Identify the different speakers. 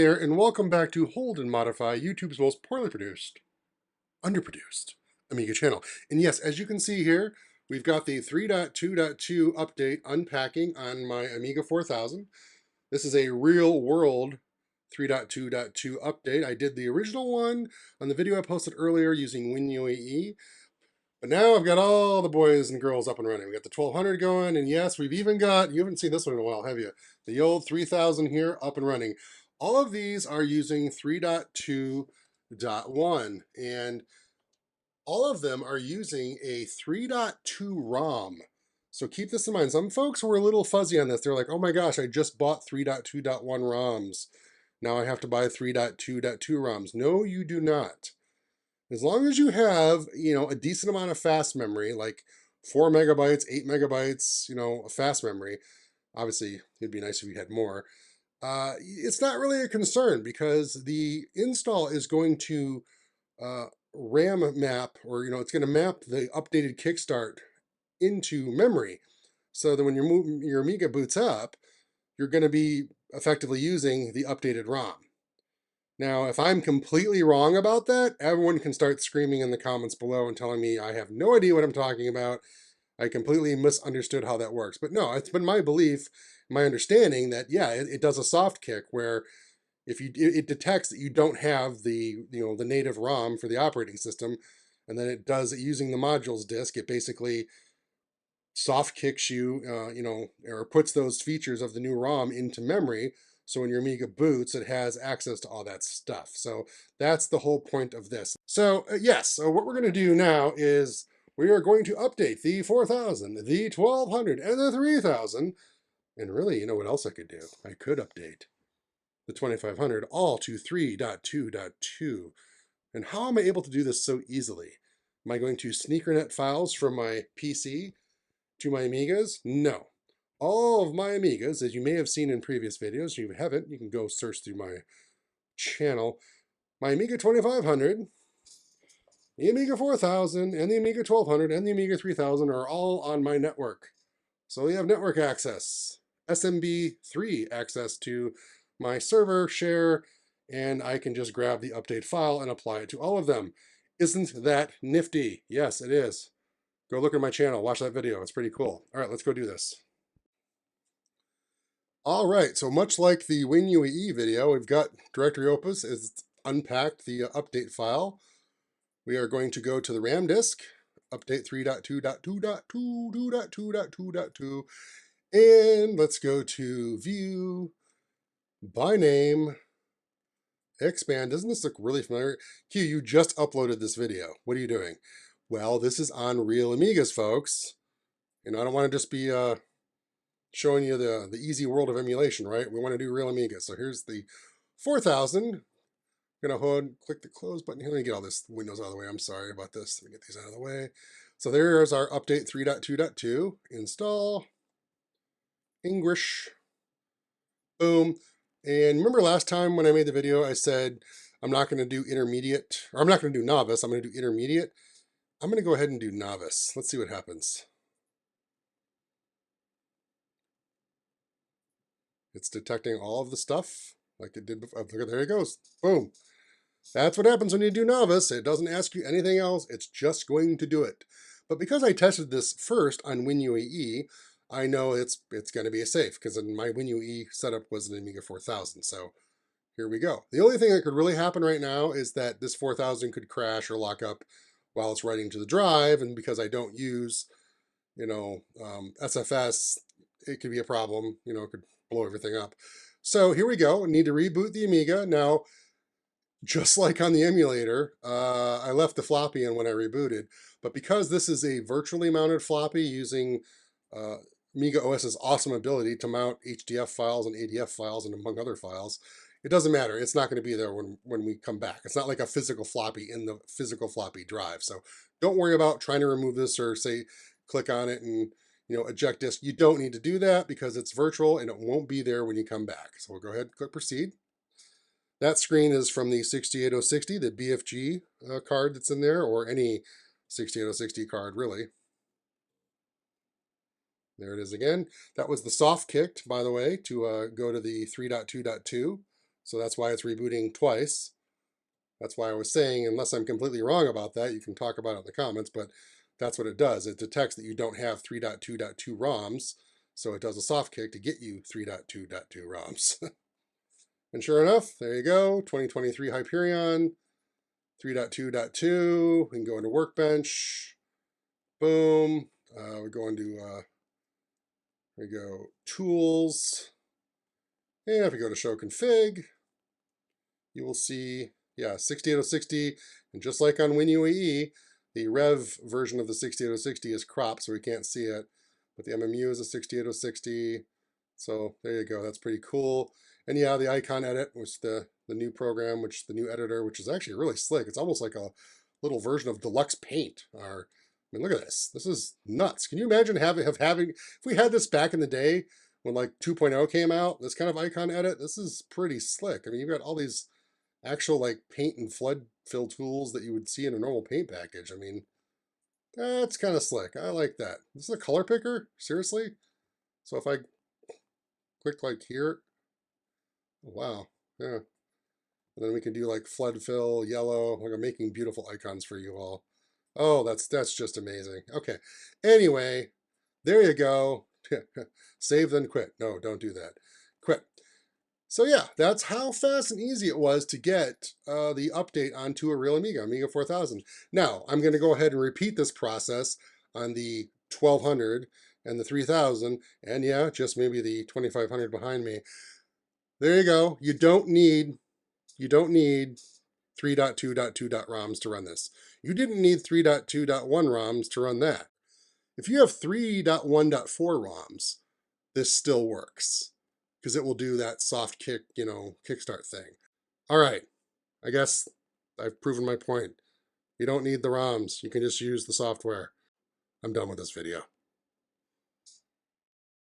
Speaker 1: there, and welcome back to Hold and Modify, YouTube's most poorly produced, underproduced Amiga channel. And yes, as you can see here, we've got the 3.2.2 update unpacking on my Amiga 4000. This is a real world 3.2.2 update. I did the original one on the video I posted earlier using WinUAE. But now I've got all the boys and girls up and running. We got the 1200 going, and yes, we've even got, you haven't seen this one in a while, have you? The old 3000 here up and running. All of these are using 3.2.1, and all of them are using a 3.2 ROM. So keep this in mind. Some folks were a little fuzzy on this. They're like, oh my gosh, I just bought 3.2.1 ROMs. Now I have to buy 3.2.2 ROMs. No, you do not. As long as you have, a decent amount of fast memory, like 4 megabytes, 8 megabytes, a fast memory. Obviously, it'd be nice if you had more. It's not really a concern because the install is going to RAM map, or, it's going to map the updated Kickstart into memory. So that when your Amiga boots up, you're going to be effectively using the updated ROM. Now, if I'm completely wrong about that, everyone can start screaming in the comments below and telling me I have no idea what I'm talking about. I completely misunderstood how that works. But no, it's been my belief, my understanding that, yeah, it does a soft kick where if it detects that you don't have the native ROM for the operating system, and then it does it using the modules disk. It basically soft kicks you, or puts those features of the new ROM into memory. So when your Amiga boots, it has access to all that stuff. So that's the whole point of this. So yes, so what we're going to do now is we are going to update the 4000, the 1200, and the 3000. And really, you know what else I could do? I could update the 2500 all to 3.2.2. And how am I able to do this so easily? Am I going to sneakernet files from my PC to my Amigas? No. All of my Amigas, as you may have seen in previous videos, if you haven't, you can go search through my channel. My Amiga 2500, the Amiga 4000, and the Amiga 1200, and the Amiga 3000 are all on my network. So we have network access, SMB3 access to my server share, and I can just grab the update file and apply it to all of them. Isn't that nifty? Yes, it is. Go look at my channel, watch that video. It's pretty cool. All right, let's go do this. All right, so much like the WinUAE video, we've got directory opus is unpacked the update file. We are going to go to the RAM disk, update 3.2.2.2.2.2.2, and let's go to view, by name, expand. Doesn't this look really familiar? Q, you just uploaded this video. What are you doing? Well, this is on real Amigas, folks. I don't want to just be showing you the easy world of emulation, right? We want to do real Amiga. So here's the 4000. I'm going to click the close button here. Let me get all this windows out of the way. I'm sorry about this. Let me get these out of the way. So there's our update 3.2.2. Install. English. Boom. And remember last time when I made the video, I said I'm not going to do intermediate, or I'm not going to do novice. I'm going to do intermediate. I'm going to go ahead and do novice. Let's see what happens. It's detecting all of the stuff like it did before. There it goes. Boom. That's what happens when you do novice. It doesn't ask you anything else. It's just going to do it. But because I tested this first on WinUAE, I know it's going to be a safe because my WinUAE setup was an Amiga 4000. So here we go. The only thing that could really happen right now is that this 4000 could crash or lock up while it's writing to the drive. And because I don't use, SFS, it could be a problem. It could blow everything up. So here we go. I need to reboot the Amiga. Now, just like on the emulator, I left the floppy in when I rebooted. But because this is a virtually mounted floppy using Amiga OS's awesome ability to mount HDF files and ADF files and among other files, it doesn't matter. It's not going to be there when we come back. It's not like a physical floppy in the physical floppy drive. So don't worry about trying to remove this or say, click on it and eject disk. You don't need to do that because it's virtual and it won't be there when you come back. So we'll go ahead and click proceed. That screen is from the 68060, the BFG card that's in there, or any 68060 card, really. There it is again. That was the soft kicked, by the way, to go to the 3.2.2. So that's why it's rebooting twice. That's why I was saying, unless I'm completely wrong about that, you can talk about it in the comments, but that's what it does. It detects that you don't have 3.2.2 ROMs, so it does a soft kick to get you 3.2.2 ROMs. And sure enough, there you go, 2023 Hyperion, 3.2.2. We can go into Workbench. Boom. We go into, we go Tools. And if we go to Show Config, you will see, yeah, 68060. And just like on WinUAE, the Rev version of the 68060 is cropped, so we can't see it. But the MMU is a 68060. So there you go. That's pretty cool. And yeah, the icon edit, which the new program, which the new editor, which is actually really slick. It's almost like a little version of Deluxe Paint. Or, I mean, look at this. This is nuts. Can you imagine having if we had this back in the day when like 2.0 came out? This kind of icon edit. This is pretty slick. I mean, you've got all these actual like paint and flood fill tools that you would see in a normal paint package. I mean, that's kind of slick. I like that. This is a color picker? Seriously? So if I click like here, oh, wow, yeah. And then we can do like flood fill, yellow. Like I'm making beautiful icons for you all. Oh, that's just amazing. Okay. Anyway, there you go. Save then quit. No, don't do that. Quit. So yeah, that's how fast and easy it was to get the update onto a real Amiga, Amiga 4000. Now, I'm going to go ahead and repeat this process on the 1200 and the 3000, and yeah, just maybe the 2500 behind me. There you go. You don't need 3.2.2.ROMs to run this. You didn't need 3.2.1 ROMs to run that. If you have 3.1.4 ROMs, this still works because it will do that soft kick, kickstart thing. All right, I guess I've proven my point. You don't need the ROMs. You can just use the software. I'm done with this video.